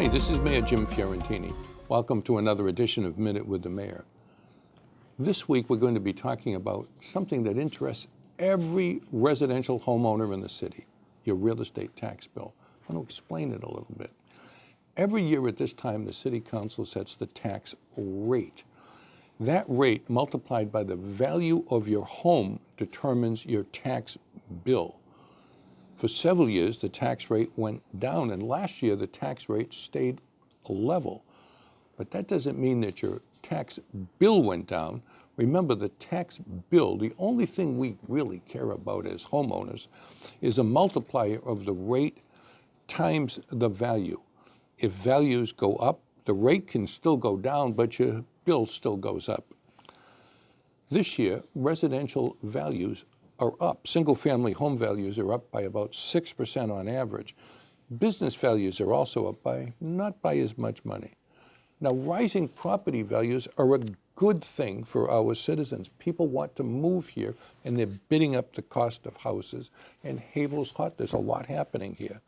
Hi, this is Mayor Jim Fiorentini. Welcome to another edition of Minute with the Mayor. This week we're going to be talking about something that interests every residential homeowner in the city, your real estate tax bill. I want to explain it a little bit. Every year at this time, the City Council sets the tax rate. That rate multiplied by the value of your home determines your tax bill. For several years, the tax rate went down, and last year the tax rate stayed level. But that doesn't mean that your tax bill went down. Remember, the tax bill, the only thing we really care about as homeowners is a multiplier of the rate times the value. If values go up, the rate can still go down, but your bill still goes up. This year, residential values are up. Single-family home values are up by about 6% on average. Business values are also up by not by as much money. Now, rising property values are a good thing for our citizens. People want to move here, and they're bidding up the cost of houses. And Haverhill's hot. There's a lot happening here.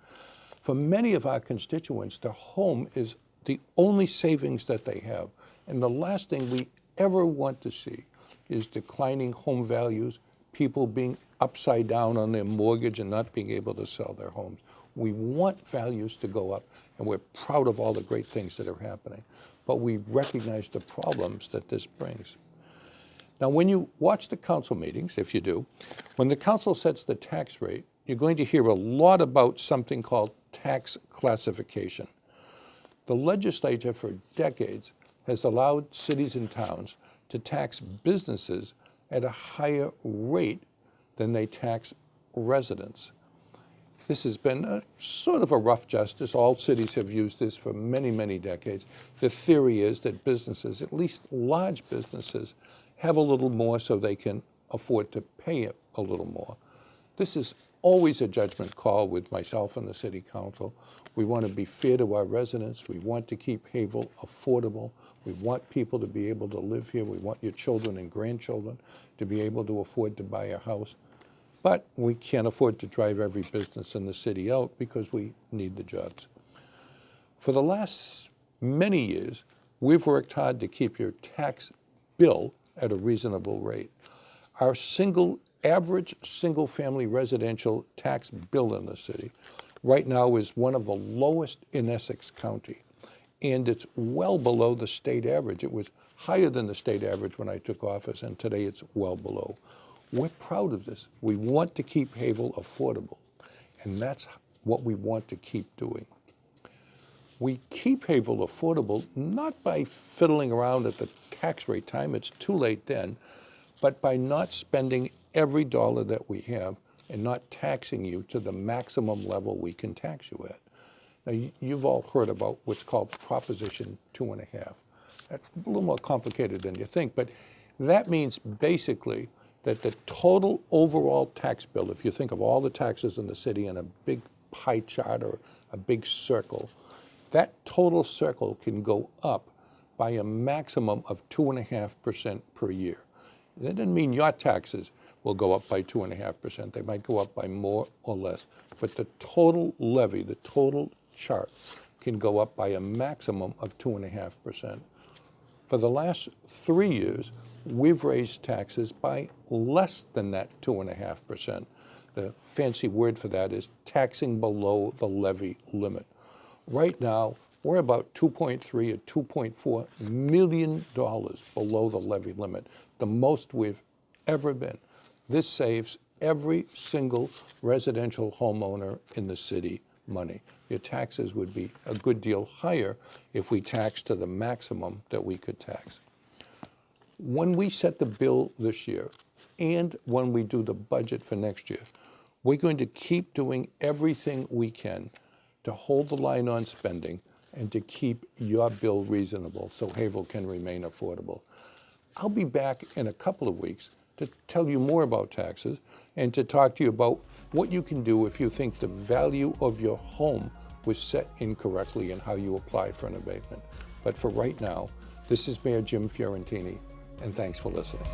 For many of our constituents, their home is the only savings that they have. And the last thing we ever want to see is declining home values, people being upside down on their mortgage and not being able to sell their homes. We want values to go up, and we're proud of all the great things that are happening. But we recognize the problems that this brings. Now, when you watch the council meetings, if you do, when the council sets the tax rate, you're going to hear a lot about something called tax classification. The legislature for decades has allowed cities and towns to tax businesses at a higher rate than they tax residents. This has been sort of a rough justice. All cities have used this for many, many decades. The theory is that businesses, at least large businesses, have a little more so they can afford to pay it a little more. This is always a judgment call with myself and the City Council. We want to be fair to our residents. We want to keep Haverhill affordable. We want people to be able to live here. We want your children and grandchildren to be able to afford to buy a house. But we can't afford to drive every business in the city out because we need the jobs. For the last many years, we've worked hard to keep your tax bill at a reasonable rate. Our average single-family residential tax bill in the city right now is one of the lowest in Essex County, and it's well below the state average. It was higher than the state average when I took office, and today it's well below. We're proud of this. We want to keep Haverhill affordable, and that's what we want to keep doing. We keep Haverhill affordable not by fiddling around at the tax rate time, it's too late then, but by not spending every dollar that we have and not taxing you to the maximum level we can tax you at. Now, you've all heard about what's called Proposition 2.5. That's a little more complicated than you think, but that means basically that the total overall tax bill, if you think of all the taxes in the city in a big pie chart or a big circle, that total circle can go up by a maximum of 2.5% per year. That doesn't mean your taxes will go up by 2.5%. They might go up by more or less. But the total levy, the total chart, can go up by a maximum of 2.5%. For the last 3 years, we've raised taxes by less than that 2.5%. The fancy word for that is taxing below the levy limit. Right now, we're about $2.3 or $2.4 million below the levy limit, the most we've ever been. This saves every single residential homeowner in the city money. Your taxes would be a good deal higher if we taxed to the maximum that we could tax. When we set the bill this year and when we do the budget for next year, we're going to keep doing everything we can to hold the line on spending and to keep your bill reasonable so Haverhill can remain affordable. I'll be back in a couple of weeks to tell you more about taxes and to talk to you about what you can do if you think the value of your home was set incorrectly and how you apply for an abatement. But for right now, this is Mayor Jim Fiorentini, and thanks for listening.